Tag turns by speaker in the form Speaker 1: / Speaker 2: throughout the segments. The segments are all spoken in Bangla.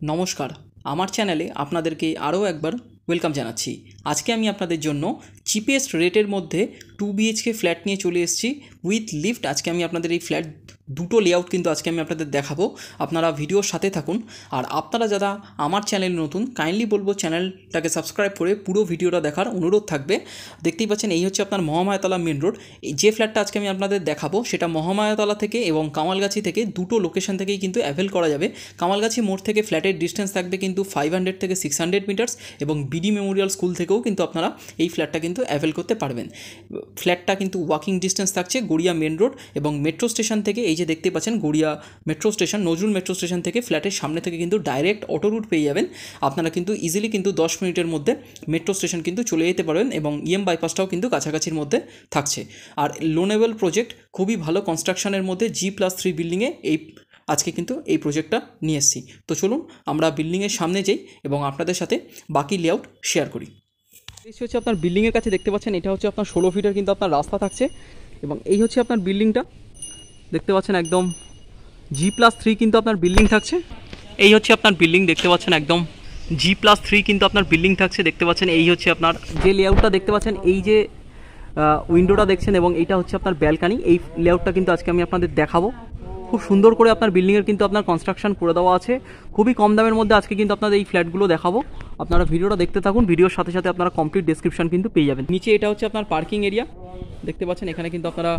Speaker 1: নমস্কার, আমার চ্যানেলে আপনাদেরকে আরও একবার ওয়েলকাম জানাচ্ছি। আজকে আমি আপনাদের জন্য চিপেস্ট রেটের মধ্যে 2 BHK ফ্ল্যাট নিয়ে চলে এসেছি উইথ লিফট। আজকে আমি আপনাদের এই ফ্ল্যাট দুটো লেআউট কিন্তু আজকে আমি আপনাদের দেখাবো। আপনারা ভিডিওর সাথে থাকুন। আর আপনারা যারা আমার চ্যানেল নতুন, কাইন্ডলি বলবো চ্যানেলটাকে সাবস্ক্রাইব করে পুরো ভিডিওটা দেখার অনুরোধ থাকবে। দেখতেই পাচ্ছেন এই হচ্ছে আপনার মহামায়াতলা মেন রোড। যে ফ্ল্যাটটা আজকে আমি আপনাদের দেখাবো সেটা মহামায়াতলা থেকে এবং কামালগাছি থেকে দুটো লোকেশন থেকেই কিন্তু অ্যাভেল করা যাবে। কামালগাছি মোড় থেকে ফ্ল্যাটের ডিস্টেন্স থাকবে কিন্তু 500 থেকে 600 মিটার্স এবং বিডি মেমোরিয়াল স্কুল থেকেও কিন্তু আপনারা এই ফ্ল্যাটটা কিন্তু অ্যাভেল করতে পারবেন। ফ্ল্যাটটা কিন্তু ওয়াকিং ডিস্টেন্স থাকছে গড়িয়া মেন রোড এবং মেট্রো স্টেশন থেকে। এই যে দেখতে পাচ্ছেন Garia metro station, Nazrul metro station থেকে ফ্ল্যাটের সামনে থেকে কিন্তু ডাইরেক্ট অটো রুট পেয়ে যাবেন। আপনারা কিন্তু ইজিলি কিন্তু 10 মিনিটের মধ্যে মেট্রো স্টেশন কিন্তু চলে যেতে পারবেন এবং ইএম বাইপাসটাও কিন্তু কাছাকাছির মধ্যে থাকছে। আর লোনেবল প্রজেক্ট, খুবই ভালো কনস্ট্রাকশনের মধ্যে G+3 বিল্ডিংয়ে আজকে কিন্তু এই প্রজেক্টটা নিয়ে এসেছি। তো চলুন আমরা বিল্ডিংয়ের সামনে যাই এবং আপনাদের সাথে বাকি লেআউট শেয়ার করি। এই হচ্ছে আপনার বিল্ডিংয়ের কাছে দেখতে পাচ্ছেন, এটা হচ্ছে আপনার 16 ফিটের কিন্তু আপনার রাস্তা থাকছে এবং এই হচ্ছে আপনার বিল্ডিংটা দেখতে পাচ্ছেন, একদম G+3 কিন্তু আপনার বিল্ডিং থাকছে। এই হচ্ছে আপনার বিল্ডিং দেখতে পাচ্ছেন, একদম G+3 কিন্তু আপনার বিল্ডিং থাকছে। দেখতে পাচ্ছেন এই হচ্ছে আপনার যে লেআউটটা দেখতে পাচ্ছেন, এই যে উইন্ডোটা দেখছেন এবং এইটা হচ্ছে আপনার ব্যালকানি। এই লেআউটটা কিন্তু আজকে আমি আপনাদের দেখাবো। খুব সুন্দর করে আপনার বিল্ডিংয়ের কিন্তু আপনার কনস্ট্রাকশন করে দেওয়া আছে। খুবই কম দামের মধ্যে আজকে কিন্তু আপনাদের এই ফ্ল্যাটগুলো দেখাবো। আপনারা ভিডিওটা দেখতে থাকুন, ভিডিওর সাথে সাথে আপনারা কমপ্লিট ডেসক্রিপশন কিন্তু পেয়ে যাবেন। নিচে এটা হচ্ছে আপনার পার্কিং এরিয়া দেখতে পাচ্ছেন, এখানে কিন্তু আপনারা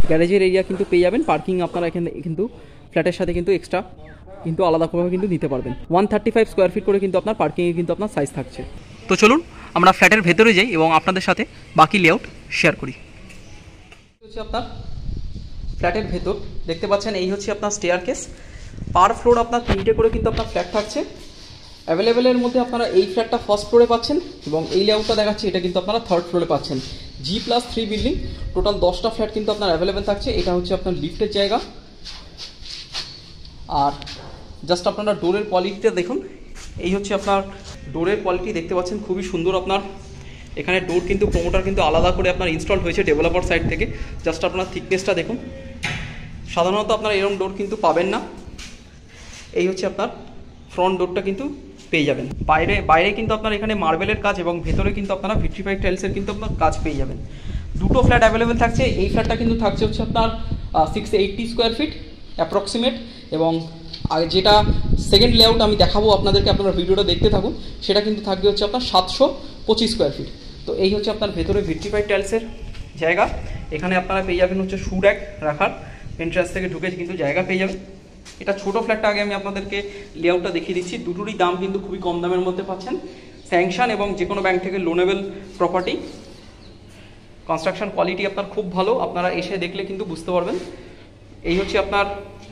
Speaker 1: গ্যারেজের এরিয়া কিন্তু পেয়ে যাবেন। পার্কিং আপনারা এখানে কিন্তু ফ্ল্যাটের সাথে কিন্তু এক্সট্রা কিন্তু আলাদাভাবে কিন্তু নিতে পারবেন। 135 স্কোয়ার ফিট করে কিন্তু আপনার পার্কিংয়ে কিন্তু আপনার সাইজ থাকছে। তো চলুন আমরা ফ্ল্যাটের ভেতরে যাই এবং আপনাদের সাথে বাকি লেআউট শেয়ার করি। হচ্ছে আপনার ফ্ল্যাটের ভেতর দেখতে পাচ্ছেন, এই হচ্ছে আপনার স্টেয়ারকেস। পার ফ্লোর আপনার 3টে করে কিন্তু আপনার ফ্ল্যাট থাকছে অ্যাভেলেবেলের মধ্যে। আপনারা এই ফ্ল্যাটটা ফার্স্ট ফ্লোরে পাচ্ছেন এবং এই লেআউটটা দেখাচ্ছি এটা কিন্তু আপনারা থার্ড ফ্লোরে পাচ্ছেন। G+3 বিল্ডিং, টোটাল 10টা ফ্ল্যাট কিন্তু আপনার অ্যাভেলেবেল থাকছে। এটা হচ্ছে আপনার লিফটের জায়গা। আর জাস্ট আপনারা ডোরের কোয়ালিটিটা দেখুন, এই হচ্ছে আপনার ডোরের কোয়ালিটি দেখতে পাচ্ছেন, খুবই সুন্দর। আপনার এখানে ডোর কিন্তু প্রোমোটার কিন্তু আলাদা করে আপনার ইনস্টল হয়েছে ডেভেলপার সাইড থেকে। জাস্ট আপনার থিকনেসটা দেখুন, সাধারণত আপনারা এরকম ডোর কিন্তু পাবেন না। এই হচ্ছে আপনার ফ্রন্ট ডোরটা কিন্তু পেয়ে যাবেন। বাইরে কিন্তু আপনার এখানে মার্বেলের কাজ এবং ভেতরে কিন্তু আপনারা ভিট্রিফাইড টাইলসের কিন্তু আপনার কাজ পেয়ে যাবেন। দুটো ফ্ল্যাট অ্যাভেলেবেল থাকছে। এই ফ্ল্যাটটা কিন্তু থাকছে হচ্ছে আপনার 680 স্কোয়ার ফিট অ্যাপ্রক্সিমেট এবং যেটা সেকেন্ড লেআউট আমি দেখাবো আপনাদেরকে, আপনারা ভিডিওটা দেখতে থাকুন, সেটা কিন্তু থাকবে হচ্ছে আপনার 725 স্কোয়ার ফিট। তো এই হচ্ছে আপনার ভেতরে ভিট্রিফাইড টাইলসের জায়গা। এখানে আপনারা পেয়ে যাবেন হচ্ছে শু র্যাক রাখার, এন্ট্রান্স থেকে ঢুকে কিন্তু জায়গা পেয়ে যাবেন। এটা ছোটো ফ্ল্যাটটা আগে আমি আপনাদেরকে লেআউটটা দেখিয়ে দিচ্ছি। দুটোরই দাম কিন্তু খুবই কম দামের মধ্যে পাচ্ছেন, স্যাংশন এবং যে কোনো ব্যাংক থেকে লোনেবল প্রপার্টি। কনস্ট্রাকশন কোয়ালিটি আপনার খুব ভালো, আপনারা এসে দেখলে কিন্তু বুঝতে পারবেন। এই হচ্ছে আপনার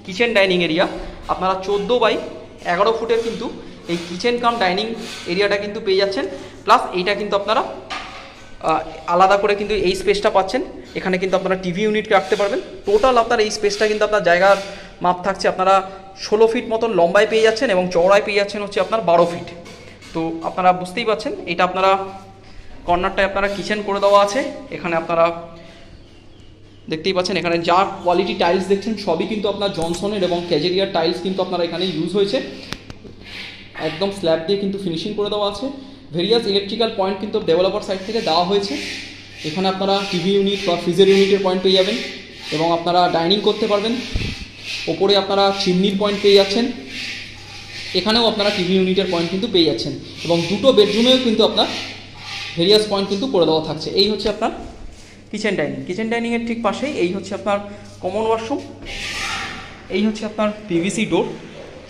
Speaker 1: কিচেন ডাইনিং এরিয়া। আপনারা 14x11 ফুটের কিন্তু এই কিচেন কাম ডাইনিং এরিয়াটা কিন্তু পেয়ে যাচ্ছেন। প্লাস এইটা কিন্তু আপনারা আলাদা করে কিন্তু এই স্পেসটা পাচ্ছেন। এখানে কিন্তু আপনারা টিভি ইউনিট রাখতে পারবেন। টোটাল আপনার এই স্পেসটা কিন্তু আপনার জায়গার মাপ থাকছে আপনারা 16 ফিট মতন লম্বায় পেয়ে যাচ্ছেন এবং চওড়ায় পেয়ে যাচ্ছেন হচ্ছে আপনার 12 ফিট। তো আপনারা বুঝতেই পাচ্ছেন, এটা আপনারা কর্নারটায় আপনারা কিচেন করে দেওয়া আছে। এখানে আপনারা দেখতেই পাচ্ছেন, এখানে যা কোয়ালিটি টাইলস দেখছেন সবই কিন্তু আপনার জনসনের এবং ক্যাজেরিয়ার টাইলস কিন্তু আপনারা এখানে ইউজ হয়েছে। একদম স্ল্যাব দিয়ে কিন্তু ফিনিশিং করে দেওয়া আছে। ভেরিয়াস ইলেকট্রিক্যাল পয়েন্ট কিন্তু ডেভেলপার সাইড থেকে দেওয়া হয়েছে। এখানে আপনারা টিভি ইউনিট বা ফ্রিজের ইউনিটের পয়েন্ট পেয়ে যাবেন এবং আপনারা ডাইনিং করতে পারবেন। ওপরে আপনারা চিমনির পয়েন্ট পেয়ে যাচ্ছেন, এখানেও আপনারা টিভি ইউনিটের পয়েন্ট কিন্তু পেয়ে যাচ্ছেন এবং দুটো বেডরুমেও কিন্তু আপনার ভেরিয়াস পয়েন্ট কিন্তু করে দেওয়া থাকছে। এই হচ্ছে আপনার কিচেন ডাইনিংয়ের ঠিক পাশেই এই হচ্ছে আপনার কমন ওয়াশরুম। এই হচ্ছে আপনার পিভিসি ডোর,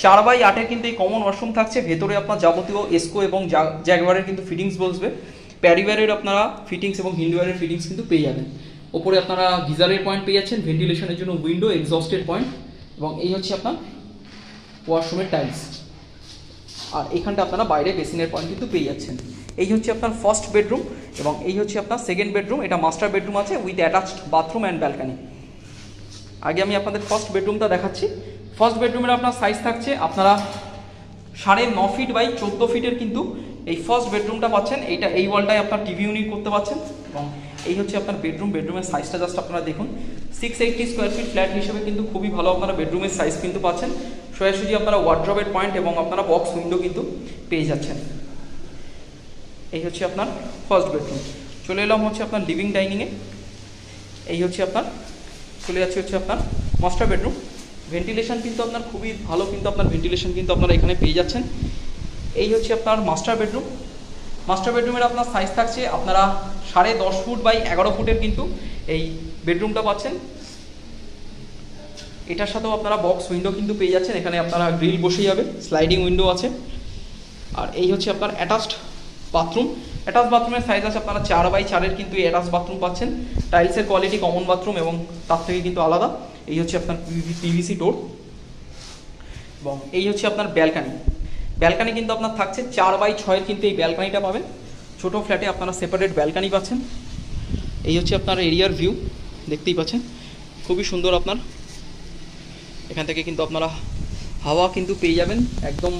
Speaker 1: 4x8-এর কিন্তু এই কমন ওয়াশরুম থাকছে। ভেতরে আপনার যাবতীয় এসকো এবং জ্যাগুয়ারের কিন্তু ফিটিংস বসবে। প্যারিওয়ারের আপনারা ফিটিংস এবং হিন্ডওয়ারের ফিটিংস কিন্তু পেয়ে যাবেন। ওপরে আপনারা গিজারের পয়েন্ট পেয়ে যাচ্ছেন, ভেন্টিলেশনের জন্য উইন্ডো, এক্সস্টের পয়েন্ট এবং এই হচ্ছে আপনার ওয়াশরুমের টাইলস। আর এখানটা আপনারা বাইরে বেসিনের পয়েন্ট কিন্তু পেয়ে যাচ্ছেন। এই হচ্ছে আপনার ফার্স্ট বেডরুম এবং এই হচ্ছে আপনার সেকেন্ড বেডরুম। এটা মাস্টার বেডরুম আছে with attached bathroom and balcony. আগে আমি আপনাদের ফার্স্ট বেডরুমটা দেখাচ্ছি। ফার্স্ট বেডরুমের আপনার সাইজ থাকছে আপনারা 9.5 ফিট বাই 14 ফিটের কিন্তু এই ফার্স্ট বেডরুমটা পাচ্ছেন। এইটা এই ওয়ালটায় আপনার টিভি ইউনিট করতে পারছেন এবং এই হচ্ছে আপনার বেডরুমের সাইজটা জাস্ট আপনারা দেখুন। 680 স্কোয়ার ফিট ফ্ল্যাট হিসেবে কিন্তু খুবই ভালো আপনারা বেডরুমের সাইজ কিন্তু পাচ্ছেন। সোজাসুজি আপনারা ওয়ার্ড্রবের পয়েন্ট এবং আপনারা বক্স উইন্ডো কিন্তু পেয়ে যাচ্ছেন। এই হচ্ছে আপনার ফার্স্ট বেডরুম। চলে এলাম হচ্ছে আপনার লিভিং ডাইনিংয়ে। এই হচ্ছে আপনার চলে যাচ্ছে হচ্ছে আপনার মাস্টার বেডরুম। ভেন্টিলেশন কিন্তু আপনার খুবই ভালো, কিন্তু আপনার ভেন্টিলেশন কিন্তু আপনারা এখানে পেয়ে যাচ্ছেন। এই হচ্ছে আপনার মাস্টার বেডরুম। মাস্টার বেডরুমের আপনার সাইজ থাকছে আপনারা 10.5 ফুট বাই 11 ফুটের কিন্তু এই বেডরুমটা পাচ্ছেন। এটার সাথেও আপনারা বক্স উইন্ডো কিন্তু পেয়ে যাচ্ছেন, এখানে আপনারা গ্রিল বসে যাবে, স্লাইডিং উইন্ডো আছে। আর এই হচ্ছে আপনার অ্যাটাচড বাথরুম। অ্যাটাচ বাথরুমের সাইজ আছে আপনারা 4x4 কিন্তু এই অ্যাটাচ বাথরুম পাচ্ছেন। টাইলসের কোয়ালিটি কমন বাথরুম এবং তার থেকে কিন্তু আলাদা। এই হচ্ছে আপনার পিভিসি ডোর এবং এই হচ্ছে আপনার ব্যালকানি। ব্যালকানি কিন্তু আপনার থাকছে 4x6 কিন্তু এই ব্যালকানিটা পাবেন। ছোটো ফ্ল্যাটে আপনারা সেপারেট ব্যালকানি পাচ্ছেন। এই হচ্ছে আপনার এরিয়ার ভিউ, দেখতেই পাচ্ছেন খুবই সুন্দর। আপনার এখান থেকে কিন্তু আপনারা হাওয়া কিন্তু পেয়ে যাবেন একদম।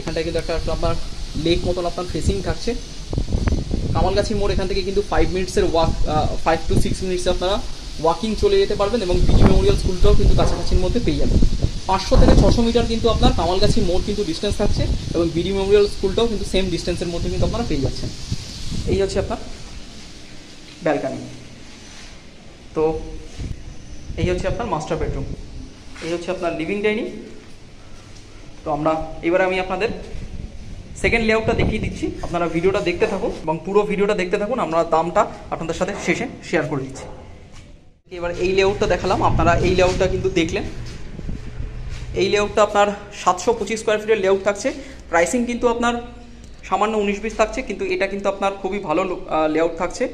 Speaker 1: এখানটায় কিন্তু একটা আপনার লেক মতন আপনার ফেসিং থাকছে। কামালগাছি মোড় এখান থেকে কিন্তু 5 মিনিটসের ওয়াক, 5 to 6 মিনিটসে আপনারা ওয়াকিং চলে যেতে পারবেন এবং বিজি মেমোরিয়াল স্কুলটাও কিন্তু কাছাকাছির মধ্যে পেয়ে যাবেন। 500 থেকে 600 মিটার কিন্তু আপনার কামালগাছি মোড় কিন্তু ডিস্টেন্স থাকছে এবং বিডি মেমোরিয়াল স্কুলটাও কিন্তু সেম ডিস্টেন্সের মধ্যে কিন্তু আপনারা পেয়ে যাচ্ছেন। এই হচ্ছে আপনার ব্যালকানি। তো এই হচ্ছে আপনার মাস্টার বেডরুম। এই হচ্ছে আপনার লিভিং ডাইনিং। তো এবারে আমি আপনাদের সেকেন্ড লেআউটটা দেখিয়ে দিচ্ছি, আপনারা ভিডিওটা দেখতে থাকুন এবং পুরো ভিডিওটা দেখতে থাকুন। আমরা দামটা আপনাদের সাথে শেষে শেয়ার করে দিচ্ছি। এবার এই লেআউটটা দেখালাম, আপনারা এই লেআউটটা কিন্তু দেখলেন। এই লেআউটটা আপনার 725 স্কোয়ার ফিটের লেআউট থাকছে। প্রাইসিং কিন্তু আপনার সামান্য 19-20 থাকছে, কিন্তু এটা কিন্তু আপনার খুবই ভালো লেআউট থাকছে।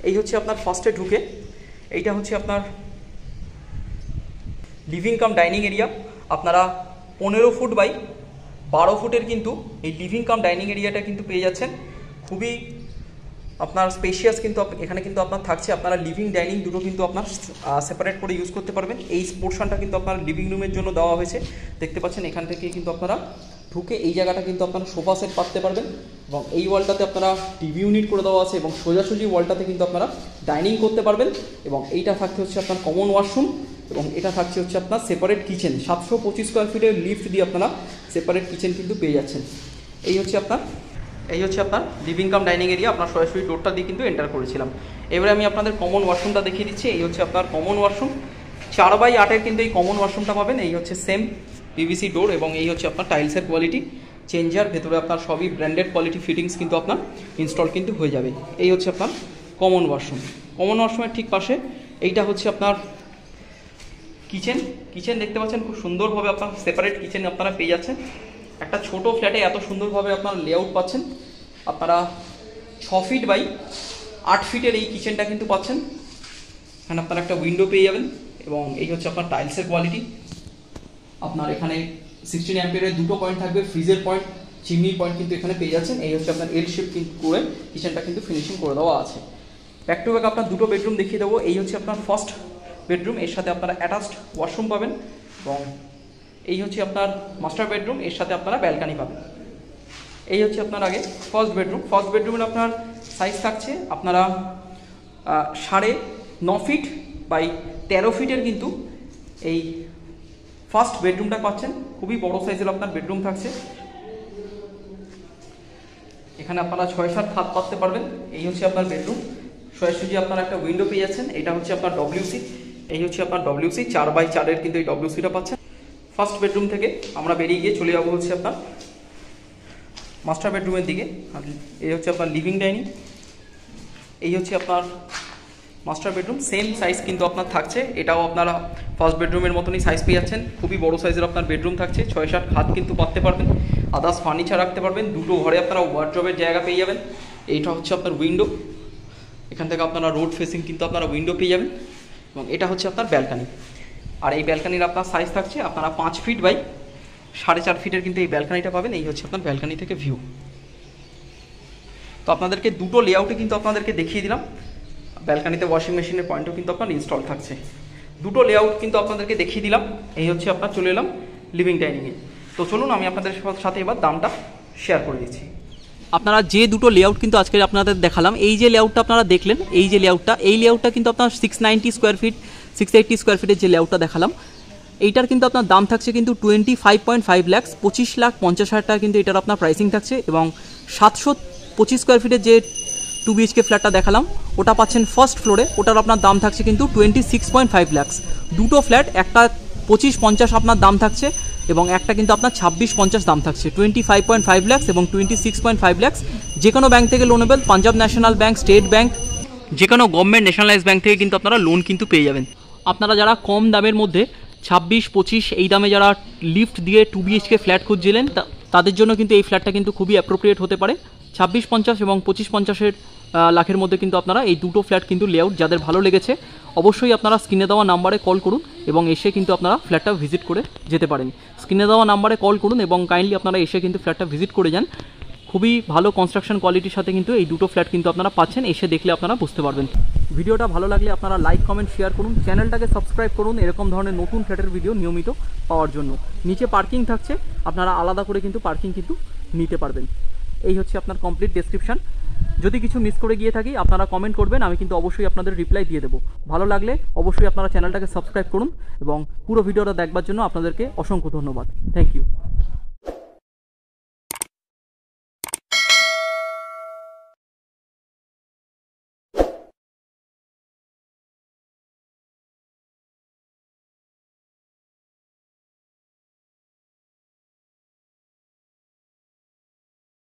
Speaker 1: এই হচ্ছে আপনার ফার্স্টে ঢুকে এইটা হচ্ছে আপনার লিভিং কাম ডাইনিং এরিয়া। আপনারা 15 ফুট বাই 12 ফুটের কিন্তু এই লিভিং কাম ডাইনিং এরিয়াটা কিন্তু পেয়ে যাচ্ছেন। খুবই আপনার স্পেশিয়াস কিন্তু এখানে কিন্তু আপনার থাকছে। আপনারা লিভিং ডাইনিং দুটো কিন্তু আপনার সেপারেট করে ইউজ করতে পারবেন। এই পোর্শনটা কিন্তু আপনার লিভিং রুমের জন্য দেওয়া হয়েছে, দেখতে পাচ্ছেন। এখান থেকে কিন্তু আপনারা ঢুকে এই জায়গাটা কিন্তু আপনারা সোফা সেট পাততে পারবেন এবং এই ওয়ালটাতে আপনারা টিভি ইউনিট করে দেওয়া আছে এবং সোজাসুজি ওয়ালটাতে কিন্তু আপনারা ডাইনিং করতে পারবেন। এবং এইটা থাকতে হচ্ছে আপনার কমন ওয়াশরুম এবং এটা থাকছে হচ্ছে আপনার সেপারেট কিচেন। 725 স্কোয়ার ফিটের লিফট দিয়ে আপনারা সেপারেট কিচেন কিন্তু পেয়ে যাচ্ছেন। এই হচ্ছে আপনার লিভিং কাম ডাইনিং এরিয়া। আপনার সরাসরি ডোরটা দিয়ে কিন্তু এন্টার করেছিলাম। এবারে আমি আপনাদের কমন ওয়াশরুমটা দেখিয়ে দিচ্ছি। এই হচ্ছে আপনার কমন ওয়াশরুম। 4x8 কিন্তু এই কমন ওয়াশরুমটা পাবেন। এই হচ্ছে সেম পিভিসি ডোর এবং এই হচ্ছে আপনার টাইলসের কোয়ালিটি চেঞ্জার। ভেতরে আপনার সবই ব্র্যান্ডেড কোয়ালিটি ফিটিংস কিন্তু আপনার ইনস্টল কিন্তু হয়ে যাবে। এই হচ্ছে আপনার কমন ওয়াশরুম। কমন ওয়াশরুমের ঠিক পাশে এইটা হচ্ছে আপনার কিচেন দেখতে পাচ্ছেন। খুব সুন্দরভাবে আপনার সেপারেট কিচেন আপনারা পেয়ে যাচ্ছেন। একটা ছোট ফ্ল্যাটে এত সুন্দরভাবে আপনার লেআউট পাচ্ছেন। আপনারা 6 ফিট বাই 8 ফিটের এই কিচেনটা কিন্তু পাচ্ছেন। এখানে আপনারা একটা উইন্ডো পেয়ে যাবেন এবং এই হচ্ছে আপনার টাইলসের কোয়ালিটি। আপনার এখানে 16 অ্যাম্পিয়ারের দুটো পয়েন্ট থাকবে, ফ্রিজের পয়েন্ট, চিমনি পয়েন্ট কিন্তু এখানে পেয়ে যাচ্ছেন। এই হচ্ছে আপনার এল শেপ কিন্তু করে কিচেনটা কিন্তু ফিনিশিং করে দেওয়া আছে। ব্যাক টু ব্যাক আপনার দুটো বেডরুম দেখিয়ে দেবো। এই হচ্ছে আপনার ফার্স্ট বেডরুম, এর সাথে আপনারা অ্যাটাচড ওয়াশরুম পাবেন এবং এই হচ্ছে আপনার মাস্টার বেডরুম, এর সাথে আপনারা ব্যালকানি পাবেন। এই হচ্ছে আপনার আগে ফার্স্ট বেডরুম। ফার্স্ট বেডরুমের আপনার সাইজ থাকছে আপনারা 9.5 ফিট বাই 13 ফিটের কিন্তু এই ফার্স্ট বেডরুমটা পাচ্ছেন। খুবই বড় সাইজের আপনার বেডরুম থাকছে। এখানে আপনারা 6-7 হাত পাততে পারবেন। এই হচ্ছে আপনার বেডরুম। সোজাসুজি আপনারা একটা উইন্ডো পেয়ে যাচ্ছেন। এটা হচ্ছে আপনার ডব্লিউসি। এই হচ্ছে আপনার ডব্লিউসি 4x4 কিন্তু এই ডব্লিউসিটা পাচ্ছেন। ফার্স্ট বেডরুম থেকে আমরা বেরিয়ে গিয়ে চলে যাবো হচ্ছে আপনার মাস্টার বেডরুমের দিকে। এই হচ্ছে আপনার লিভিং ডাইনিং। এই হচ্ছে আপনার মাস্টার বেডরুম। সেম সাইজ কিন্তু আপনার থাকছে। এটাও আপনারা ফার্স্ট বেডরুমের মতনই সাইজ পেয়ে যাচ্ছেন। খুবই বড় সাইজের আপনার বেডরুম থাকছে। 6-7 হাত কিন্তু পাততে পারবেন, আদার্স ফার্নিচার রাখতে পারবেন। দুটো ঘরে আপনারা ওয়ার্ড্রবের জায়গা পেয়ে যাবেন। এইটা হচ্ছে আপনার উইন্ডো। এখান থেকে আপনারা রোড ফেসিং কিন্তু আপনারা উইন্ডো পেয়ে যাবেন এবং এটা হচ্ছে আপনার ব্যালকানি। আর এই ব্যালকানির আপনার সাইজ থাকছে আপনারা 5 ফিট বাই 4.5 ফিটের কিন্তু এই ব্যালকানিটা পাবেন। এই হচ্ছে আপনার ব্যালকানি থেকে ভিউ। তো আপনাদেরকে দুটো লেআউটে কিন্তু আপনাদেরকে দেখিয়ে দিলাম। ব্যালকানিতে ওয়াশিং মেশিনের পয়েন্টও কিন্তু আপনার ইনস্টল থাকছে। দুটো লেআউট কিন্তু আপনাদেরকে দেখিয়ে দিলাম। এই হচ্ছে আপনার চলে এলাম লিভিং ডাইনিংয়ে। তো চলুন আমি আপনাদের সাথে এবার দামটা শেয়ার করে দিচ্ছি। আপনারা যে দুটো লেআউট কিন্তু আজকে আপনাদের দেখালাম, এই যে লেআউটটা আপনারা দেখলেন, এই লেআউটটা কিন্তু আপনার 690 স্কোয়ার ফিট 680 স্কোয়ার ফিটের যে লেআউটটা দেখালাম, এইটার কিন্তু আপনার দাম থাকছে কিন্তু 25.5 লাখ, 25,50,000 টাকা কিন্তু এটার আপনার প্রাইসিং থাকছে। এবং 725 স্কোয়ার ফিটের যে 2 BHK ফ্ল্যাটটা দেখালাম ওটা পাচ্ছেন ফার্স্ট ফ্লোরে, ওটার আপনার দাম থাকছে কিন্তু 26.5 লাখ। দুটো ফ্ল্যাট, একটা 25.50 আপনার দাম থাকছে এবং একটা কিন্তু আপনার 26.50 দাম থাকছে। 25.5 লাখ এবং 26.5 লাখ। যে কোনো ব্যাংক থেকে loanable, Punjab national bank, state bank, যে কোনো গভর্নমেন্ট ন্যাশনালাইজ ব্যাংক থেকে কিন্তু আপনারা লোন কিন্তু পেয়ে যাবেন। আপনারা যারা কম দামের মধ্যে 26-25 এই দামে যারা লিফট দিয়ে 2 BHK ফ্ল্যাট খুঁজছিলেন তাদের জন্য কিন্তু এই ফ্ল্যাটটা কিন্তু খুবই অ্যাপ্রোপ্রিয়েট হতে পারে। 26.50 এবং 25.50 লাখের মধ্যে কিন্তু আপনারা এই দুটো ফ্ল্যাট কিন্তু লেআউট যাদের ভালো লেগেছে অবশ্যই আপনারা স্ক্রিনে দেওয়া নাম্বারে কল করুন এবং এসে কিন্তু আপনারা ফ্ল্যাটটা ভিজিট করে যেতে পারেন। স্ক্রিনে দেওয়া নাম্বারে কল করুন এবং কাইন্ডলি আপনারা এসে কিন্তু ফ্ল্যাটটা ভিজিট করে যান। খুবই ভালো কনস্ট্রাকশন কোয়ালিটির সাথে কিন্তু এই দুটো ফ্ল্যাট কিন্তু আপনারা পাচ্ছেন, এসে দেখলে আপনারা বুঝতে পারবেন। ভিডিওটা ভালো লাগলে আপনারা লাইক, কমেন্ট, শেয়ার করুন, চ্যানেলটাকে সাবস্ক্রাইব করুন এরকম ধরনের নতুন ফ্ল্যাটের ভিডিও নিয়মিত পাওয়ার জন্য। নিচে পার্কিং থাকছে, আপনারা আলাদা করে কিন্তু পার্কিং কিন্তু নিতে পারবেন। এই হচ্ছে আপনার কমপ্লিট ডেসক্রিপশন। যদি কিছু মিস করে গিয়ে থাকি আপনারা কমেন্ট করবেন, আমি কিন্তু অবশ্যই আপনাদের রিপ্লাই দিয়ে দেবো। ভালো লাগলে অবশ্যই আপনারা চ্যানেলটাকে সাবস্ক্রাইব করুন এবং পুরো ভিডিওটা দেখবার জন্য আপনাদেরকে অসংখ্য ধন্যবাদ। Thank you.